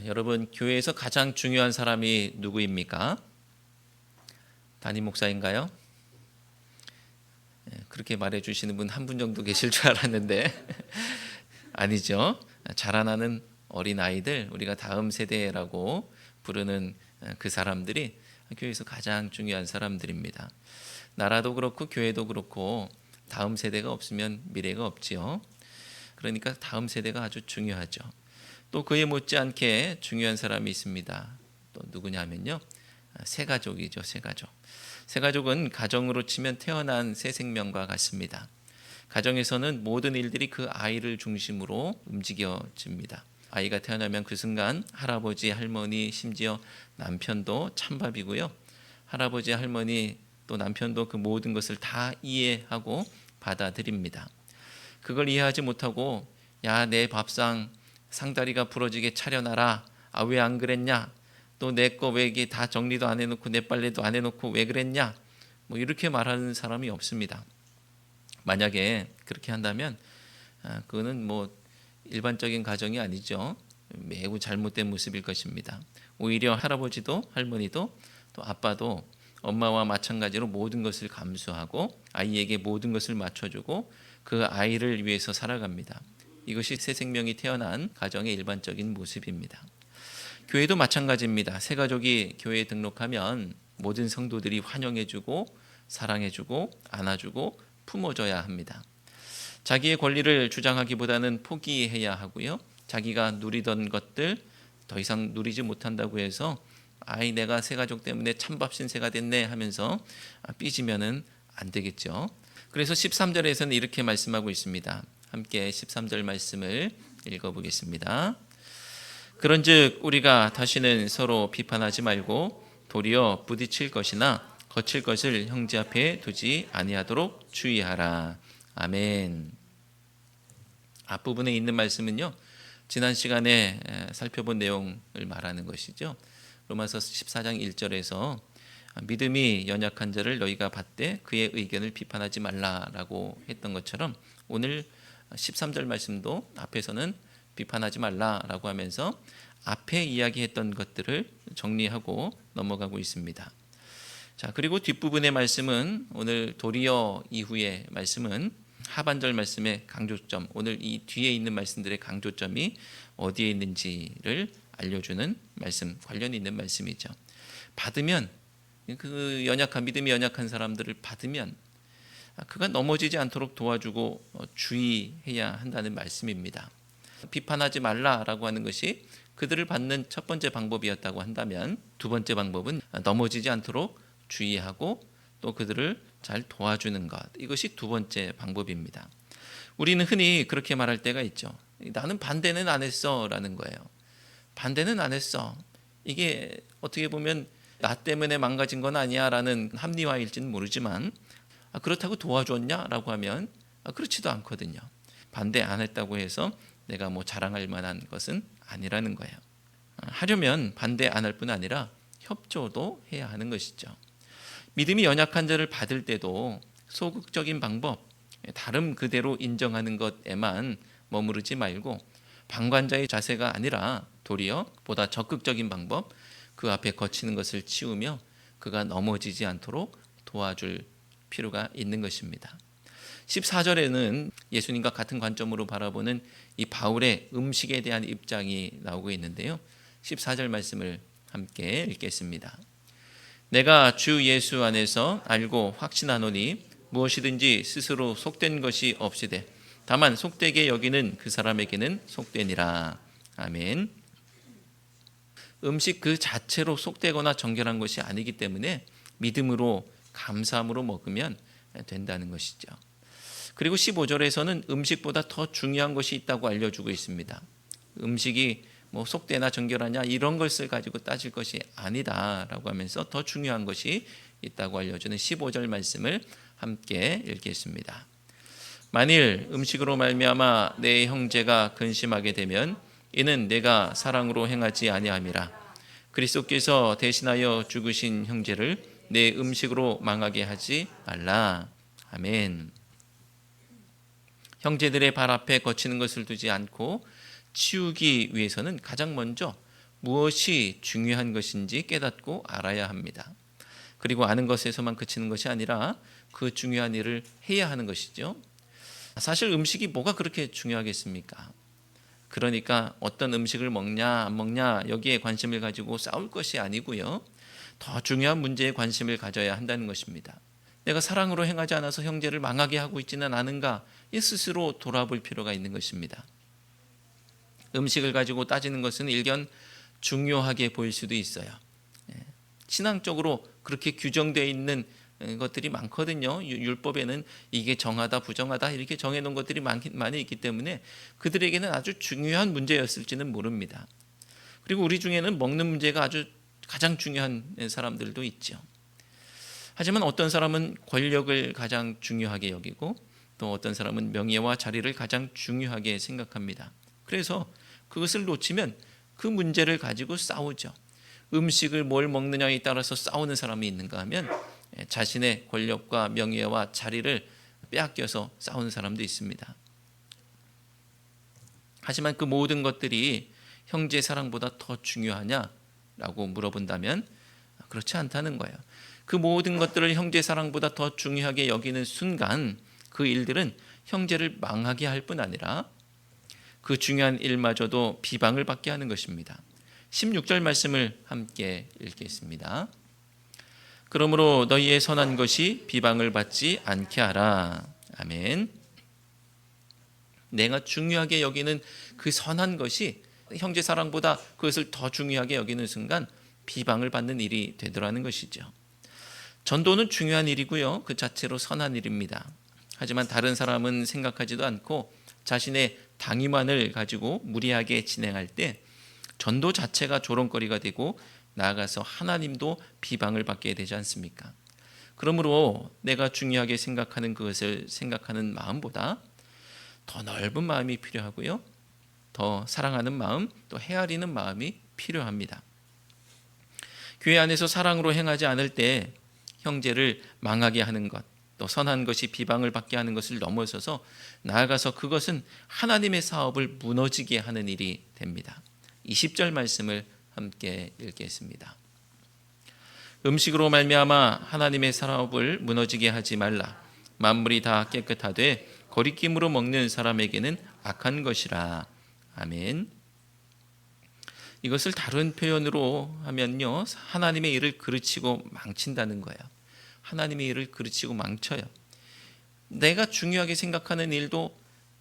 여러분, 교회에서 가장 중요한 사람이 누구입니까? 담임 목사인가요? 그렇게 말해 주시는 분 한 분 정도 계실 줄 알았는데 아니죠. 자라나는 어린 아이들, 우리가 다음 세대라고 부르는 그 사람들이 교회에서 가장 중요한 사람들입니다. 나라도 그렇고 교회도 그렇고 다음 세대가 없으면 미래가 없지요. 그러니까 다음 세대가 아주 중요하죠. 또 그에 못지않게 중요한 사람이 있습니다. 또 누구냐면요, 새가족이죠. 새가족은 가정으로 치면 태어난 새 생명과 같습니다. 가정에서는 모든 일들이 그 아이를 중심으로 움직여집니다. 아이가 태어나면 그 순간 할아버지, 할머니, 심지어 남편도 찬밥이고요. 할아버지, 할머니 또 남편도 그 모든 것을 다 이해하고 받아들입니다. 그걸 이해하지 못하고 야, 내 밥상 상다리가 부러지게 차려놔라. 아, 왜 안 그랬냐? 또 내 거 왜 이게 다 정리도 안 해놓고 내 빨래도 안 해놓고 왜 그랬냐? 뭐 이렇게 말하는 사람이 없습니다. 만약에 그렇게 한다면 그거는 뭐 일반적인 가정이 아니죠. 매우 잘못된 모습일 것입니다. 오히려 할아버지도 할머니도 또 아빠도 엄마와 마찬가지로 모든 것을 감수하고 아이에게 모든 것을 맞춰주고 그 아이를 위해서 살아갑니다. 이것이 새 생명이 태어난 가정의 일반적인 모습입니다. 교회도 마찬가지입니다. 새 가족이 교회에 등록하면 모든 성도들이 환영해주고 사랑해주고 안아주고 품어줘야 합니다. 자기의 권리를 주장하기보다는 포기해야 하고요. 자기가 누리던 것들 더 이상 누리지 못한다고 해서 아이 내가 새 가족 때문에 찬밥 신세가 됐네 하면서 삐지면은 안 되겠죠. 그래서 13절에서는 이렇게 말씀하고 있습니다. 함께 13절 말씀을 읽어보겠습니다. 그런즉 우리가 다시는 서로 비판하지 말고 도리어 부딪힐 것이나 거칠 것을 형제 앞에 두지 아니하도록 주의하라. 아멘. 앞부분에 있는 말씀은요, 지난 시간에 살펴본 내용을 말하는 것이죠. 로마서 14장 1절에서 믿음이 연약한 자를 너희가 받되 그의 의견을 비판하지 말라라고 했던 것처럼 오늘 13절 말씀도 앞에서는 비판하지 말라라고 하면서 앞에 이야기했던 것들을 정리하고 넘어가고 있습니다. 자, 그리고 뒷부분의 말씀은 오늘 도리어 이후의 말씀은 하반절 말씀의 강조점, 오늘 이 뒤에 있는 말씀들의 강조점이 어디에 있는지를 알려주는 말씀, 관련 있는 말씀이죠. 받으면 그 믿음이 연약한 사람들을 받으면 그가 넘어지지 않도록 도와주고 주의해야 한다는 말씀입니다. 비판하지 말라라고 하는 것이 그들을 받는 첫 번째 방법이었다고 한다면 두 번째 방법은 넘어지지 않도록 주의하고 또 그들을 잘 도와주는 것, 이것이 두 번째 방법입니다. 우리는 흔히 그렇게 말할 때가 있죠. 나는 반대는 안 했어 라는 거예요. 반대는 안 했어. 이게 어떻게 보면 나 때문에 망가진 건 아니야 라는 합리화일지는 모르지만 그렇다고 도와줬냐 라고 하면 그렇지도 않거든요. 반대 안 했다고 해서 내가 뭐 자랑할 만한 것은 아니라는 거예요. 하려면 반대 안 할 뿐 아니라 협조도 해야 하는 것이죠. 믿음이 연약한 자를 받을 때도 소극적인 방법, 다름 그대로 인정하는 것에만 머무르지 말고 방관자의 자세가 아니라 도리어 보다 적극적인 방법, 그 앞에 거치는 것을 치우며 그가 넘어지지 않도록 도와줄 필요가 있는 것입니다. 14절에는 예수님과 같은 관점으로 바라보는 이 바울의 음식에 대한 입장이 나오고 있는데요. 14절 말씀을 함께 읽겠습니다. 내가 주 예수 안에서 알고 확신하노니 무엇이든지 스스로 속된 것이 없으되 다만 속되게 여기는 그 사람에게는 속되니라. 아멘. 음식 그 자체로 속되거나 정결한 것이 아니기 때문에 믿음으로 감사함으로 먹으면 된다는 것이죠. 그리고 15절에서는 음식보다 더 중요한 것이 있다고 알려주고 있습니다. 음식이 뭐 속되나 정결하냐 이런 것을 가지고 따질 것이 아니다라고 하면서 더 중요한 것이 있다고 알려주는 15절 말씀을 함께 읽겠습니다. 만일 음식으로 말미암아 내 형제가 근심하게 되면 이는 내가 사랑으로 행하지 아니함이라. 그리스도께서 대신하여 죽으신 형제를 내 음식으로 망하게 하지 말라. 아멘. 형제들의 발 앞에 거치는 것을 두지 않고 치우기 위해서는 가장 먼저 무엇이 중요한 것인지 깨닫고 알아야 합니다. 그리고 아는 것에서만 그치는 것이 아니라 그 중요한 일을 해야 하는 것이죠. 사실 음식이 뭐가 그렇게 중요하겠습니까? 그러니까 어떤 음식을 먹냐 안 먹냐 여기에 관심을 가지고 싸울 것이 아니고요. 더 중요한 문제에 관심을 가져야 한다는 것입니다. 내가 사랑으로 행하지 않아서 형제를 망하게 하고 있지는 않은가, 이 스스로 돌아볼 필요가 있는 것입니다. 음식을 가지고 따지는 것은 일견 중요하게 보일 수도 있어요. 신앙적으로 그렇게 규정되어 있는 것들이 많거든요. 율법에는 이게 정하다 부정하다 이렇게 정해놓은 것들이 많이 있기 때문에 그들에게는 아주 중요한 문제였을지는 모릅니다. 그리고 우리 중에는 먹는 문제가 아주 가장 중요한 사람들도 있죠. 하지만 어떤 사람은 권력을 가장 중요하게 여기고 또 어떤 사람은 명예와 자리를 가장 중요하게 생각합니다. 그래서 그것을 놓치면 그 문제를 가지고 싸우죠. 음식을 뭘 먹느냐에 따라서 싸우는 사람이 있는가 하면 자신의 권력과 명예와 자리를 빼앗겨서 싸우는 사람도 있습니다. 하지만 그 모든 것들이 형제 사랑보다 더 중요하냐라고 물어본다면 그렇지 않다는 거예요. 그 모든 것들을 형제 사랑보다 더 중요하게 여기는 순간 그 일들은 형제를 망하게 할 뿐 아니라 그 중요한 일마저도 비방을 받게 하는 것입니다. 16절 말씀을 함께 읽겠습니다. 그러므로 너희의 선한 것이 비방을 받지 않게 하라. 아멘. 내가 중요하게 여기는 그 선한 것이 형제 사랑보다 그것을 더 중요하게 여기는 순간 비방을 받는 일이 되더라는 것이죠. 전도는 중요한 일이고요. 그 자체로 선한 일입니다. 하지만 다른 사람은 생각하지도 않고 자신의 당위만을 가지고 무리하게 진행할 때 전도 자체가 조롱거리가 되고 나아가서 하나님도 비방을 받게 되지 않습니까? 그러므로 내가 중요하게 생각하는 그것을 생각하는 마음보다 더 넓은 마음이 필요하고요. 더 사랑하는 마음, 또 헤아리는 마음이 필요합니다. 교회 안에서 사랑으로 행하지 않을 때 형제를 망하게 하는 것, 또 선한 것이 비방을 받게 하는 것을 넘어서서 나아가서 그것은 하나님의 사업을 무너지게 하는 일이 됩니다. 20절 말씀을 함께 읽겠습니다. 음식으로 말미암아 하나님의 사업을 무너지게 하지 말라. 만물이 다 깨끗하되 거리낌으로 먹는 사람에게는 악한 것이라. 아멘. 이것을 다른 표현으로 하면요, 하나님의 일을 그르치고 망친다는 거예요. 하나님의 일을 그르치고 망쳐요. 내가 중요하게 생각하는 일도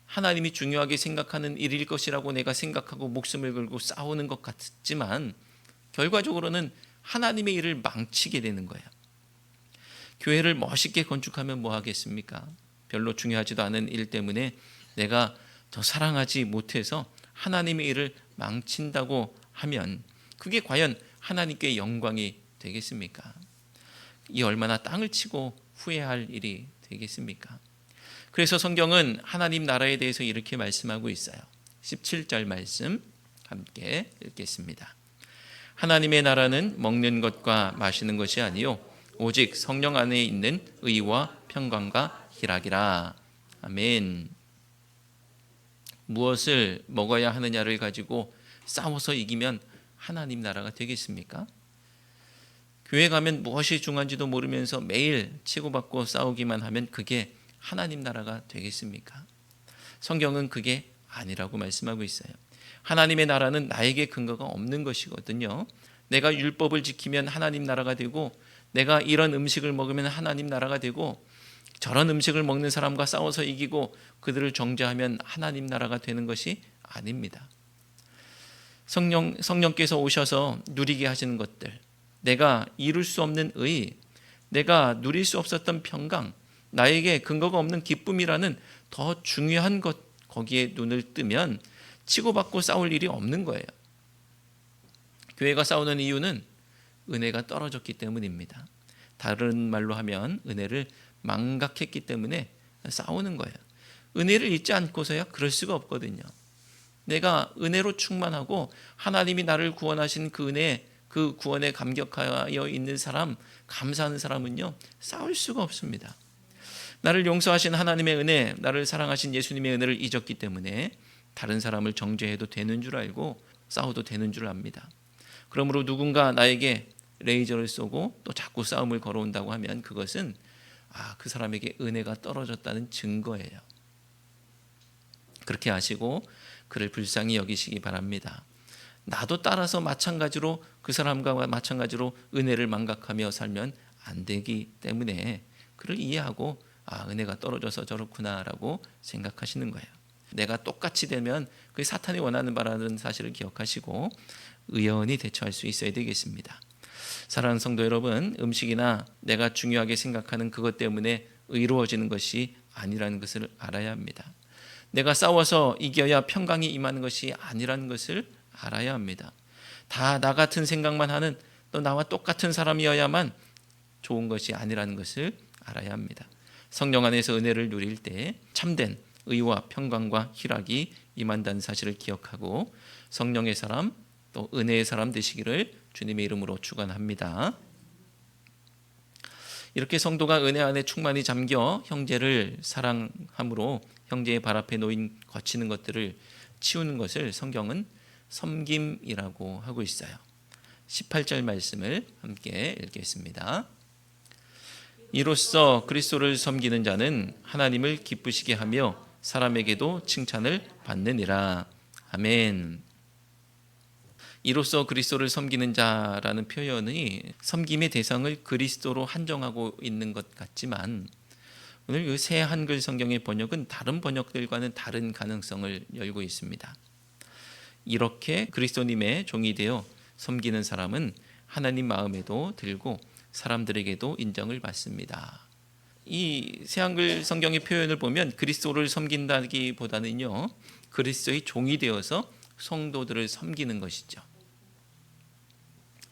하나님이 중요하게 생각하는 일일 것이라고 내가 생각하고 목숨을 걸고 싸우는 것 같지만 결과적으로는 하나님의 일을 망치게 되는 거예요. 교회를 멋있게 건축하면 뭐 하겠습니까? 별로 중요하지도 않은 일 때문에 내가 더 사랑하지 못해서 하나님의 일을 망친다고 하면 그게 과연 하나님께 영광이 되겠습니까? 이 얼마나 땅을 치고 후회할 일이 되겠습니까? 그래서 성경은 하나님 나라에 대해서 이렇게 말씀하고 있어요. 17절 말씀 함께 읽겠습니다. 하나님의 나라는 먹는 것과 마시는 것이 아니요 오직 성령 안에 있는 의와 평강과 희락이라. 아멘. 무엇을 먹어야 하느냐를 가지고 싸워서 이기면 하나님 나라가 되겠습니까? 교회 가면 무엇이 중요한지도 모르면서 매일 치고받고 싸우기만 하면 그게 하나님 나라가 되겠습니까? 성경은 그게 아니라고 말씀하고 있어요. 하나님의 나라는 나에게 근거가 없는 것이거든요. 내가 율법을 지키면 하나님 나라가 되고 내가 이런 음식을 먹으면 하나님 나라가 되고 저런 음식을 먹는 사람과 싸워서 이기고 그들을 정죄하면 하나님 나라가 되는 것이 아닙니다. 성령께서 오셔서 누리게 하시는 것들, 내가 이룰 수 없는 의, 내가 누릴 수 없었던 평강, 나에게 근거가 없는 기쁨이라는 더 중요한 것, 거기에 눈을 뜨면 치고받고 싸울 일이 없는 거예요. 교회가 싸우는 이유는 은혜가 떨어졌기 때문입니다. 다른 말로 하면 은혜를 망각했기 때문에 싸우는 거예요. 은혜를 잊지 않고서야 그럴 수가 없거든요. 내가 은혜로 충만하고 하나님이 나를 구원하신 그 은혜에 그 구원에 감격하여 있는 사람, 감사하는 사람은요, 싸울 수가 없습니다. 나를 용서하신 하나님의 은혜, 나를 사랑하신 예수님의 은혜를 잊었기 때문에 다른 사람을 정죄해도 되는 줄 알고 싸워도 되는 줄 압니다. 그러므로 누군가 나에게 레이저를 쏘고 또 자꾸 싸움을 걸어온다고 하면 그것은 그 사람에게 은혜가 떨어졌다는 증거예요. 그렇게 아시고 그를 불쌍히 여기시기 바랍니다. 나도 따라서 마찬가지로 그 사람과 마찬가지로 은혜를 망각하며 살면 안 되기 때문에 그를 이해하고 은혜가 떨어져서 저렇구나라고 생각하시는 거예요. 내가 똑같이 되면 그게 사탄이 원하는 바라는 사실을 기억하시고 의연히 대처할 수 있어야 되겠습니다. 사랑하는 성도 여러분, 음식이나 내가 중요하게 생각하는 그것 때문에 의로워지는 것이 아니라는 것을 알아야 합니다. 내가 싸워서 이겨야 평강이 임하는 것이 아니라는 것을 알아야 합니다. 다 나 같은 생각만 하는 또 나와 똑같은 사람이어야만 좋은 것이 아니라는 것을 알아야 합니다. 성령 안에서 은혜를 누릴 때 참된 의와 평강과 희락이 임한다는 사실을 기억하고 성령의 사람 또 은혜의 사람 되시기를 주님의 이름으로 축원합니다. 이렇게 성도가 은혜 안에 충만히 잠겨 형제를 사랑함으로 형제의 발 앞에 놓인 거치는 것들을 치우는 것을 성경은 섬김이라고 하고 있어요. 18절 말씀을 함께 읽겠습니다. 이로써 그리스도를 섬기는 자는 하나님을 기쁘시게 하며 사람에게도 칭찬을 받느니라. 아멘. 이로써 그리스도를 섬기는 자라는 표현이 섬김의 대상을 그리스도로 한정하고 있는 것 같지만 오늘 그 새 한글 성경의 번역은 다른 번역들과는 다른 가능성을 열고 있습니다. 이렇게 그리스도님의 종이 되어 섬기는 사람은 하나님 마음에도 들고 사람들에게도 인정을 받습니다. 이 새 한글 성경의 표현을 보면 그리스도를 섬긴다기보다는요, 그리스도의 종이 되어서 성도들을 섬기는 것이죠.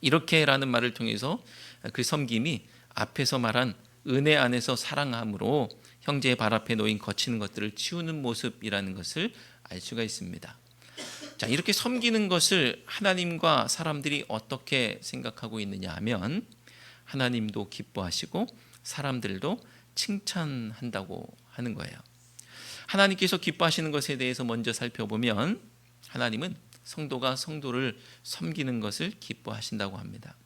이렇게라는 말을 통해서 그 섬김이 앞에서 말한 은혜 안에서 사랑함으로 형제의 발 앞에 놓인 거치는 것들을 치우는 모습이라는 것을 알 수가 있습니다. 자, 이렇게 섬기는 것을 하나님과 사람들이 어떻게 생각하고 있느냐 하면 하나님도 기뻐하시고 사람들도 칭찬한다고 하는 거예요. 하나님께서 기뻐하시는 것에 대해서 먼저 살펴보면 하나님은 성도가 성도를 섬기는 것을 기뻐하신다고 합니다.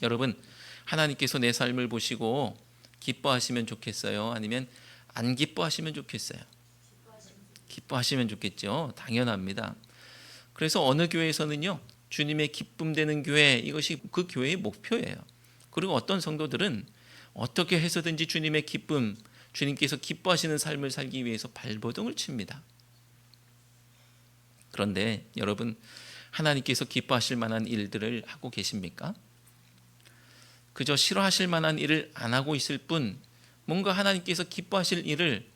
여러분, 하나님께서 내 삶을 보시고 기뻐하시면 좋겠어요? 아니면 안 기뻐하시면 좋겠어요? 기뻐하시면 좋겠죠. 당연합니다. 그래서 어느 교회에서는요, 주님의 기쁨 되는 교회, 이것이 그 교회의 목표예요. 그리고 어떤 성도들은 어떻게 해서든지 주님의 기쁨, 주님께서 기뻐하시는 삶을 살기 위해서 발버둥을 칩니다. 그런데 여러분, 하나님께서 기뻐하실 만한 일들을 하고 계십니까? 그저 싫어하실 만한 일을 안 하고 있을 뿐 뭔가 하나님께서 기뻐하실 일을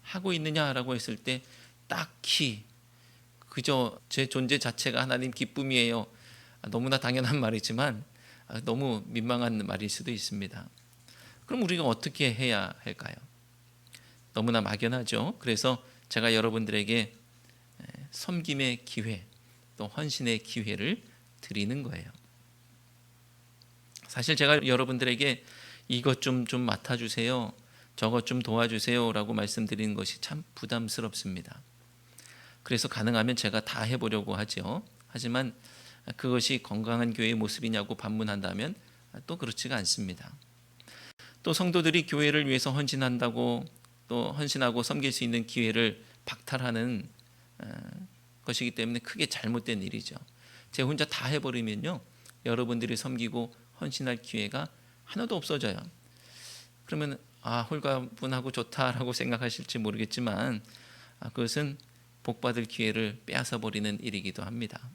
하고 있느냐라고 했을 때 딱히 그저 제 존재 자체가 하나님 기쁨이에요. 너무나 당연한 말이지만 너무 민망한 말일 수도 있습니다. 그럼 우리가 어떻게 해야 할까요? 너무나 막연하죠. 그래서 제가 여러분들에게 섬김의 기회, 또 헌신의 기회를 드리는 거예요. 사실 제가 여러분들에게 이것 좀 맡아주세요, 저것 좀 도와주세요 라고 말씀드리는 것이 참 부담스럽습니다. 그래서 가능하면 제가 다 해보려고 하죠. 하지만 그것이 건강한 교회의 모습이냐고 반문한다면 또 그렇지가 않습니다. 또 성도들이 교회를 위해서 헌신한다고 또 헌신하고 섬길 수 있는 기회를 박탈하는 것이기 때문에 크게 잘못된 일이죠. 제가 혼자 다 해버리면요, 여러분들이 섬기고 헌신할 기회가 하나도 없어져요. 그러면 홀가분하고 좋다라고 생각하실지 모르겠지만 그것은 복받을 기회를 빼앗아 버리는 일이기도 합니다.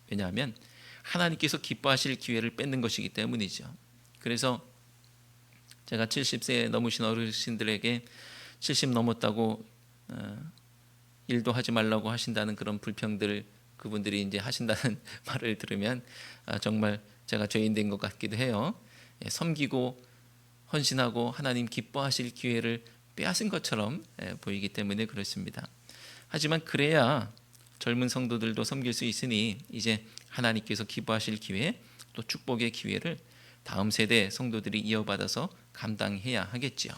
왜냐하면 하나님께서 기뻐하실 기회를 뺏는 것이기 때문이죠. 그래서 제가 70세 넘으신 어르신들에게 70 넘었다고 일도 하지 말라고 하신다는 그런 불평들 그분들이 이제 하신다는 말을 들으면 정말 제가 죄인 된 것 같기도 해요. 섬기고 헌신하고 하나님 기뻐하실 기회를 빼앗은 것처럼 보이기 때문에 그렇습니다. 하지만 그래야 젊은 성도들도 섬길 수 있으니 이제 하나님께서 기뻐하실 기회, 또 축복의 기회를 다음 세대 성도들이 이어받아서 감당해야 하겠지요.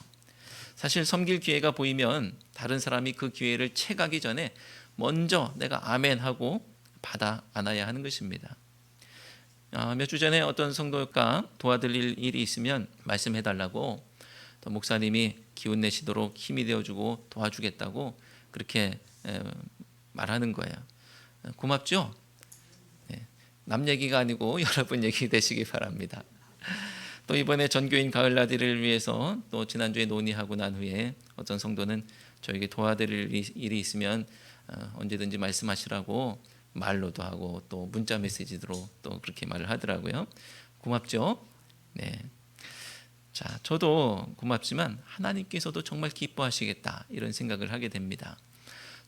사실 섬길 기회가 보이면 다른 사람이 그 기회를 채가기 전에 먼저 내가 아멘 하고 받아 안아야 하는 것입니다. 몇 주 전에 어떤 성도가 도와드릴 일이 있으면 말씀해 달라고, 또 목사님이 기운 내시도록 힘이 되어주고 도와주겠다고 그렇게 말하는 거예요. 고맙죠? 남 얘기가 아니고 여러분 얘기 되시기 바랍니다. 또 이번에 전교인 가을나들이를 위해서 또 지난주에 논의하고 난 후에 어떤 성도는 저에게 도와드릴 일이 있으면 언제든지 말씀하시라고 말로도 하고 또 문자 메시지로 또 그렇게 말을 하더라고요. 고맙죠? 네. 자, 저도 고맙지만 하나님께서도 정말 기뻐하시겠다 이런 생각을 하게 됩니다.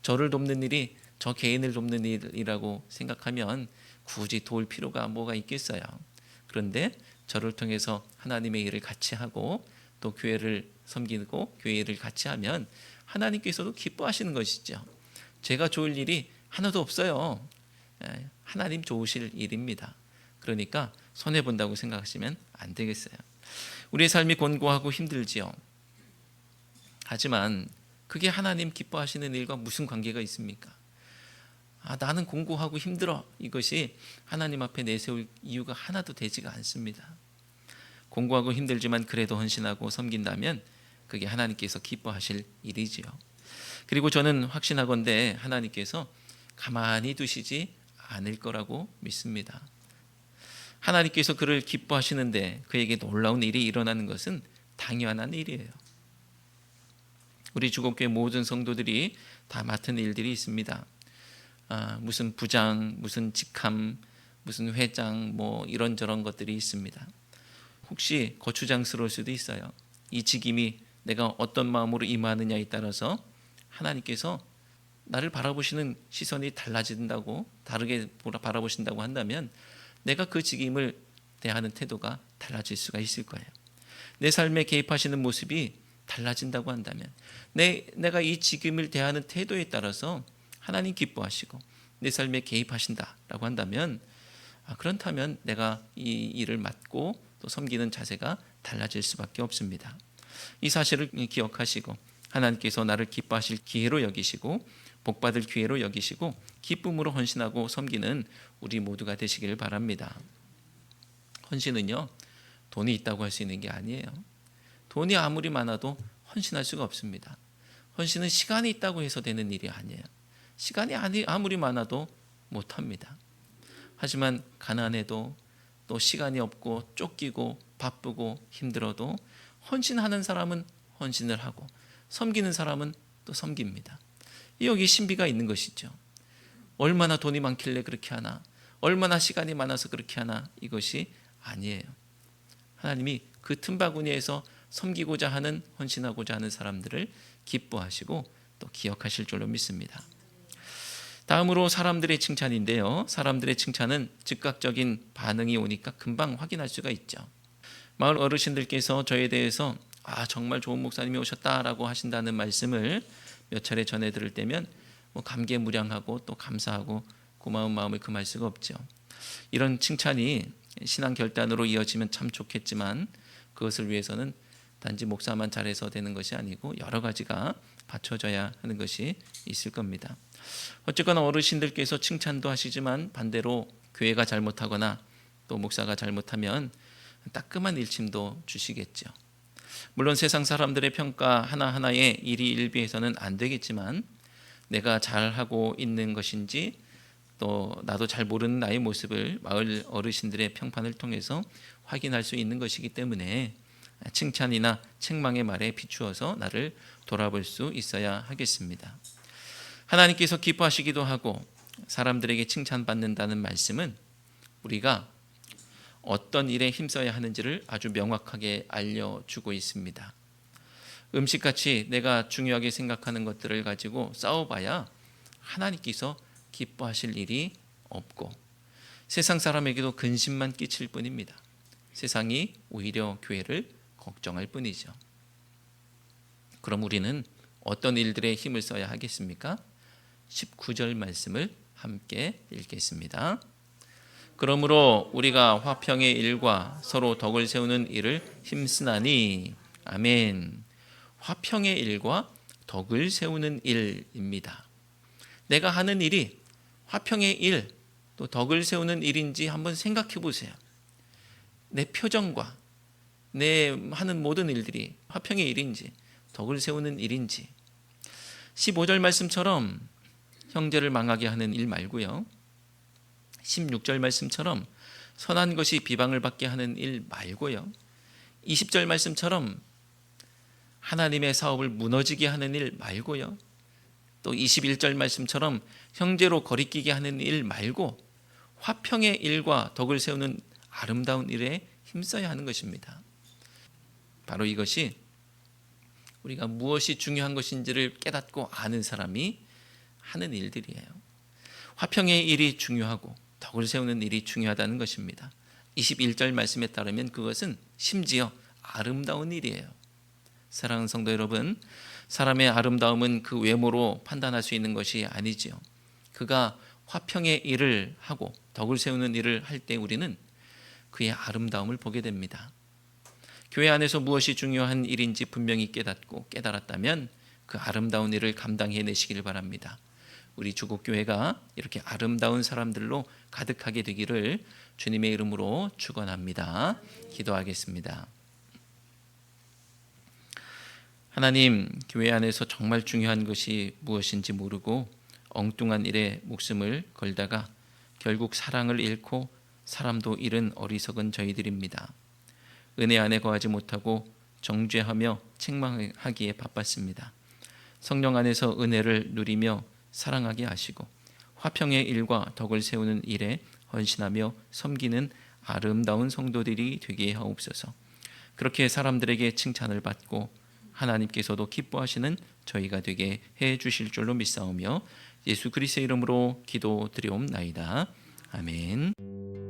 저를 돕는 일이 저 개인을 돕는 일이라고 생각하면 굳이 도울 필요가 뭐가 있겠어요. 그런데 저를 통해서 하나님의 일을 같이 하고 또 교회를 섬기고 교회 일을 같이 하면 하나님께서도 기뻐하시는 것이죠. 제가 좋을 일이 하나도 없어요. 하나님 좋으실 일입니다. 그러니까 손해본다고 생각하시면 안 되겠어요. 우리의 삶이 곤고하고 힘들지요. 하지만 그게 하나님 기뻐하시는 일과 무슨 관계가 있습니까? 나는 공고하고 힘들어. 이것이 하나님 앞에 내세울 이유가 하나도 되지가 않습니다. 공고하고 힘들지만 그래도 헌신하고 섬긴다면 그게 하나님께서 기뻐하실 일이지요. 그리고 저는 확신하건대 하나님께서 가만히 두시지 않을 거라고 믿습니다. 하나님께서 그를 기뻐하시는데 그에게 놀라운 일이 일어나는 것은 당연한 일이에요. 우리 주곡교회 모든 성도들이 다 맡은 일들이 있습니다. 무슨 부장, 무슨 직함, 무슨 회장, 뭐 이런저런 것들이 있습니다. 혹시 거추장스러울 수도 있어요. 이 직임이 내가 어떤 마음으로 임하느냐에 따라서 하나님께서 나를 바라보시는 시선이 달라진다고, 다르게 바라보신다고 한다면 내가 그 직임을 대하는 태도가 달라질 수가 있을 거예요. 내 삶에 개입하시는 모습이 달라진다고 한다면 내가 이 직임을 대하는 태도에 따라서 하나님 기뻐하시고 내 삶에 개입하신다라고 한다면 그렇다면 내가 이 일을 맡고 또 섬기는 자세가 달라질 수밖에 없습니다. 이 사실을 기억하시고 하나님께서 나를 기뻐하실 기회로 여기시고 복받을 기회로 여기시고 기쁨으로 헌신하고 섬기는 우리 모두가 되시길 바랍니다. 헌신은요, 돈이 있다고 할 수 있는 게 아니에요. 돈이 아무리 많아도 헌신할 수가 없습니다. 헌신은 시간이 있다고 해서 되는 일이 아니에요. 시간이 아무리 많아도 못합니다. 하지만 가난해도 또 시간이 없고 쫓기고 바쁘고 힘들어도 헌신하는 사람은 헌신을 하고 섬기는 사람은 또 섬깁니다. 여기 신비가 있는 것이죠. 얼마나 돈이 많길래 그렇게 하나, 얼마나 시간이 많아서 그렇게 하나, 이것이 아니에요. 하나님이 그 틈바구니에서 섬기고자 하는, 헌신하고자 하는 사람들을 기뻐하시고 또 기억하실 줄로 믿습니다. 다음으로 사람들의 칭찬인데요. 사람들의 칭찬은 즉각적인 반응이 오니까 금방 확인할 수가 있죠. 마을 어르신들께서 저에 대해서 정말 좋은 목사님이 오셨다라고 하신다는 말씀을 몇 차례 전해 들을 때면 감개무량하고 또 감사하고 고마운 마음을 금할 수가 없죠. 이런 칭찬이 신앙 결단으로 이어지면 참 좋겠지만 그것을 위해서는 단지 목사만 잘해서 되는 것이 아니고 여러 가지가 받쳐져야 하는 것이 있을 겁니다. 어쨌거나 어르신들께서 칭찬도 하시지만 반대로 교회가 잘못하거나 또 목사가 잘못하면 따끔한 일침도 주시겠죠. 물론 세상 사람들의 평가 하나하나에 일희일비해서는 안 되겠지만 내가 잘하고 있는 것인지 또 나도 잘 모르는 나의 모습을 마을 어르신들의 평판을 통해서 확인할 수 있는 것이기 때문에 칭찬이나 책망의 말에 비추어서 나를 돌아볼 수 있어야 하겠습니다. 하나님께서 기뻐하시기도 하고 사람들에게 칭찬받는다는 말씀은 우리가 어떤 일에 힘써야 하는지를 아주 명확하게 알려주고 있습니다. 음식같이 내가 중요하게 생각하는 것들을 가지고 싸워봐야 하나님께서 기뻐하실 일이 없고 세상 사람에게도 근심만 끼칠 뿐입니다. 세상이 오히려 교회를 걱정할 뿐이죠. 그럼 우리는 어떤 일들에 힘을 써야 하겠습니까? 19절 말씀을 함께 읽겠습니다. 그러므로 우리가 화평의 일과 서로 덕을 세우는 일을 힘쓰나니. 아멘. 화평의 일과 덕을 세우는 일입니다. 내가 하는 일이 화평의 일, 또 덕을 세우는 일인지 한번 생각해 보세요. 내 표정과 내 하는 모든 일들이 화평의 일인지 덕을 세우는 일인지. 15절 말씀처럼 형제를 망하게 하는 일 말고요, 16절 말씀처럼 선한 것이 비방을 받게 하는 일 말고요, 20절 말씀처럼 하나님의 사업을 무너지게 하는 일 말고요, 또 21절 말씀처럼 형제로 거리끼게 하는 일 말고 화평의 일과 덕을 세우는 아름다운 일에 힘써야 하는 것입니다. 바로 이것이 우리가 무엇이 중요한 것인지를 깨닫고 아는 사람이 하는 일들이에요. 화평의 일이 중요하고 덕을 세우는 일이 중요하다는 것입니다. 21절 말씀에 따르면 그것은 심지어 아름다운 일이에요. 사랑하는 성도 여러분, 사람의 아름다움은 그 외모로 판단할 수 있는 것이 아니지요. 그가 화평의 일을 하고 덕을 세우는 일을 할 때 우리는 그의 아름다움을 보게 됩니다. 교회 안에서 무엇이 중요한 일인지 분명히 깨닫고 깨달았다면 그 아름다운 일을 감당해내시길 바랍니다. 우리 주국교회가 이렇게 아름다운 사람들로 가득하게 되기를 주님의 이름으로 축원합니다. 기도하겠습니다. 하나님, 교회 안에서 정말 중요한 것이 무엇인지 모르고 엉뚱한 일에 목숨을 걸다가 결국 사랑을 잃고 사람도 잃은 어리석은 저희들입니다. 은혜 안에 거하지 못하고 정죄하며 책망하기에 바빴습니다. 성령 안에서 은혜를 누리며 사랑하게 하시고 화평의 일과 덕을 세우는 일에 헌신하며 섬기는 아름다운 성도들이 되게 하옵소서. 그렇게 사람들에게 칭찬을 받고 하나님께서도 기뻐하시는 저희가 되게 해 주실 줄로 믿사오며 예수 그리스도의 이름으로 기도드리옵나이다. 아멘.